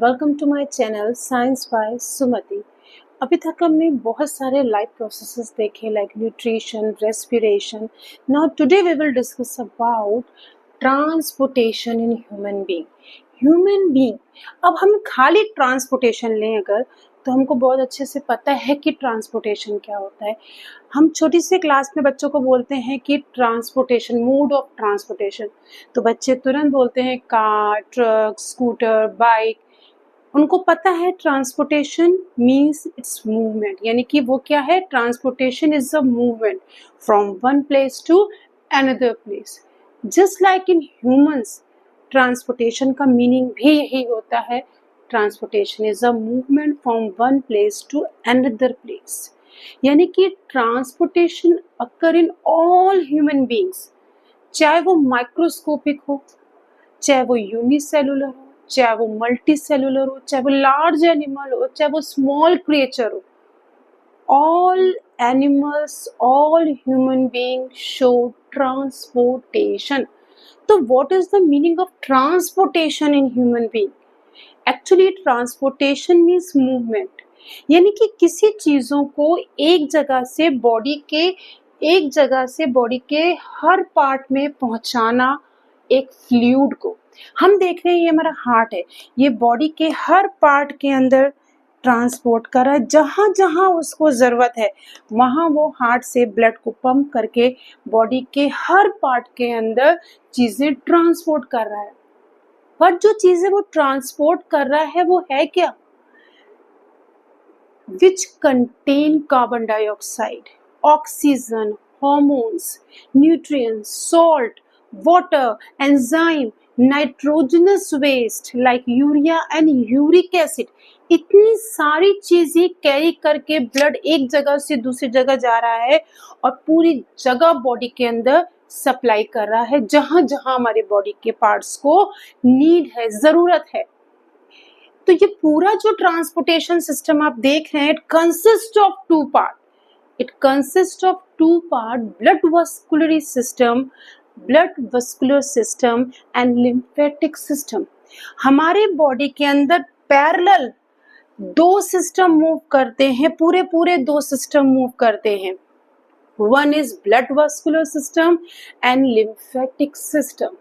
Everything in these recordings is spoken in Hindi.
Welcome to my channel science by Sumati. अभी तक हमने बहुत सारे लाइफ प्रोसेसेस देखे like nutrition, respiration. Now today we will discuss about transportation in human being. अब हम खाली ट्रांसपोर्टेशन लें अगर, तो हमको बहुत अच्छे से पता है कि ट्रांसपोर्टेशन क्या होता है। हम छोटी सी क्लास में बच्चों को बोलते हैं कि ट्रांसपोर्टेशन, मोड ऑफ ट्रांसपोर्टेशन, तो बच्चे तुरंत बोलते हैं कार, ट्रक, स्कूटर, बाइक। उनको पता है ट्रांसपोर्टेशन मीन्स इट्स मूवमेंट, यानी कि वो क्या है, transportation is a movement from one place to another place. Just like in humans, transportation का मीनिंग भी यही होता है। Transportation is a movement from one place to another place, यानी कि transportation occur in all human beings, चाहे वो माइक्रोस्कोपिक हो, चाहे वो यूनिसेलुलर हो, चाहे वो मल्टी सेलुलर हो, चाहे वो लार्ज एनिमल हो, चाहे वो स्मॉल क्रिएचर हो। All animals, all human being show transportation. तो what is the meaning of transportation in human being? Actually transportation means movement, यानी कि किसी चीजों को एक जगह से बॉडी के हर पार्ट में पहुंचाना। एक फ्लूइड को हम देख रहे हैं, ये हमारा हार्ट है, ये बॉडी के हर पार्ट के अंदर ट्रांसपोर्ट कर रहा है। जहां जहां उसको जरूरत है वहां वो हार्ट से ब्लड को पंप करके बॉडी के हर पार्ट के अंदर चीजें ट्रांसपोर्ट कर रहा है। पर जो चीजें वो ट्रांसपोर्ट कर रहा है वो है क्या? Which contain carbon dioxide, oxygen, hormones, nutrients, salt, water, enzyme, nitrogenous waste like urea and uric acid। इतनी सारी चीजें कैरी करके ब्लड एक जगह से दूसरी जगह जा रहा है और पूरी जगह बॉडी के अंदर सप्लाई कर रहा है, जहां जहां हमारे बॉडी के पार्ट्स को नीड है, जरूरत है। तो ये पूरा जो ट्रांसपोर्टेशन सिस्टम आप देख रहे हैं, it consist of two part. It consists of two parts: blood vascular system and lymphatic system। हमारे बॉडी के अंदर पैरेलल दो सिस्टम मूव करते हैं, पूरे दो सिस्टम मूव करते हैं। One is blood vascular system and lymphatic system।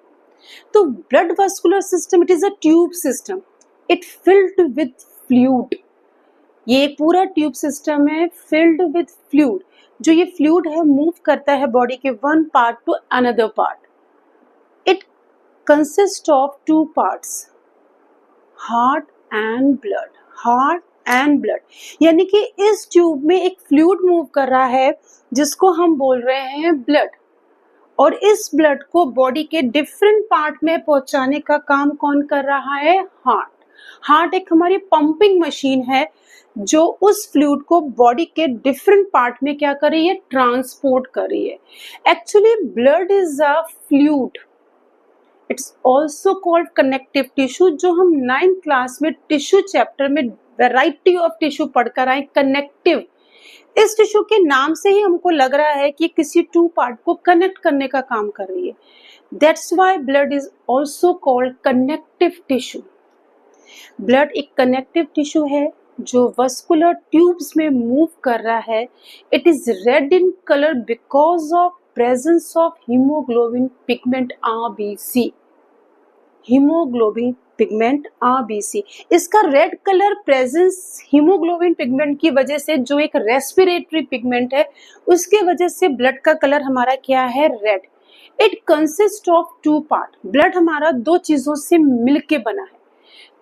तो blood vascular system, it is a tube system, it filled with fluid। ये एक पूरा ट्यूब सिस्टम है फिल्ड विद फ्लूइड। जो ये फ्लूइड है मूव करता है बॉडी के one part two another part. It consist of two parts, heart and blood. यानी कि इस ट्यूब में एक फ्लूइड मूव कर रहा है जिसको हम बोल रहे हैं ब्लड, और इस ब्लड को बॉडी के डिफरेंट पार्ट में पहुंचाने का काम कौन कर रहा है? हार्ट एक हमारी पंपिंग मशीन है जो उस फ्लूइड को बॉडी के डिफरेंट पार्ट में क्या कर रही है? ट्रांसपोर्ट कर रही है। Actually blood is a fluid, it's also called connective tissue. जो हम 9th क्लास में टिश्यू चैप्टर में वैरायटी ऑफ टिश्यू पढ़कर आए, कनेक्टिव। इस टिश्यू के नाम से ही हमको लग रहा है कि किसी टू पार्ट को कनेक्ट करने का काम कर रही है। That's why blood is also called connective tissue. Blood एक कनेक्टिव टिश्यू है जो वस्कुलर ट्यूब्स में मूव कर रहा है। It is red in colour because of presence of haemoglobin pigment RBC। Haemoglobin pigment RBC, इसका red colour presence haemoglobin pigment की वजह से, जो एक रेस्पिरेटरी पिगमेंट है, उसके वजह से ब्लड का कलर हमारा क्या है? Red. It consist of two part. Blood हमारा दो चीजों से मिलके बना है।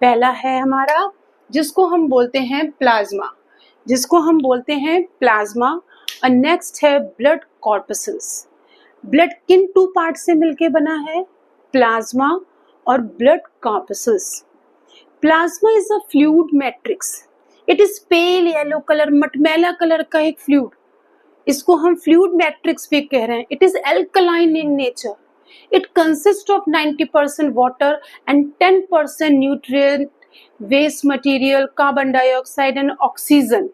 पहला है हमारा जिसको हम बोलते हैं प्लाज्मा, और नेक्स्ट है ब्लड कॉर्पसल्स। ब्लड किन टू पार्ट से मिलके बना है? प्लाज्मा और blood corpuscles. Plasma is a fluid matrix, it is pale yellow colour, मटमैला कलर का एक फ्लूइड, इसको हम फ्लूइड मैट्रिक्स भी कह रहे हैं। It is alkaline in nature. It consists of 90% water and 10% nutrient, waste material, carbon dioxide and oxygen।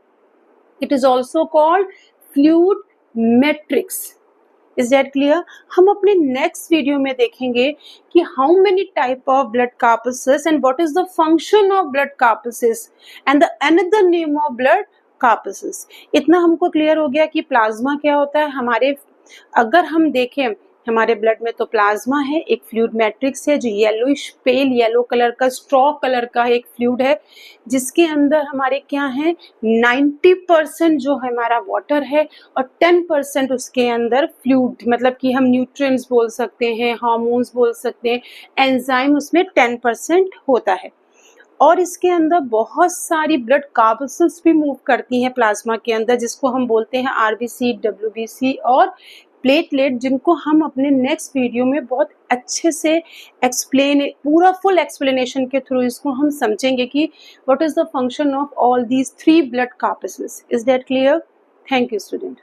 It is also called fluid matrix। Is that clear? हम अपने नेक्स्ट वीडियो में देखेंगे कि how many type of blood corpuscles and what is the function of blood corpuscles and the another name of blood corpuscles. इतना हमको क्लियर हो गया कि प्लाज्मा क्या होता है। हमारे अगर हम देखें हमारे ब्लड में तो प्लाज्मा है, एक फ्लूइड मैट्रिक्स है जो येलोइश पेल येलो कलर का स्ट्रॉ कलर का एक फ्लूइड है, जिसके अंदर हमारे क्या है 90% जो हमारा वाटर है और 10% उसके अंदर फ्लूइड, मतलब कि हम न्यूट्रिएंट्स बोल सकते हैं, हार्मोन्स बोल सकते हैं, एंजाइम उसमें 10% होता है। और इसके अंदर बहुत सारी ब्लड कार्पसेल्स भी मूव करती हैं प्लाज्मा के अंदर, जिसको हम बोलते हैं आरबीसी, डब्ल्यूबीसी और प्लेटलेट, जिनको हम अपने नेक्स्ट वीडियो में बहुत अच्छे से पूरा फुल एक्सप्लेनेशन के थ्रू इसको हम समझेंगे कि what is the function of all these 3 blood corpuscles. Is that clear? Thank you student.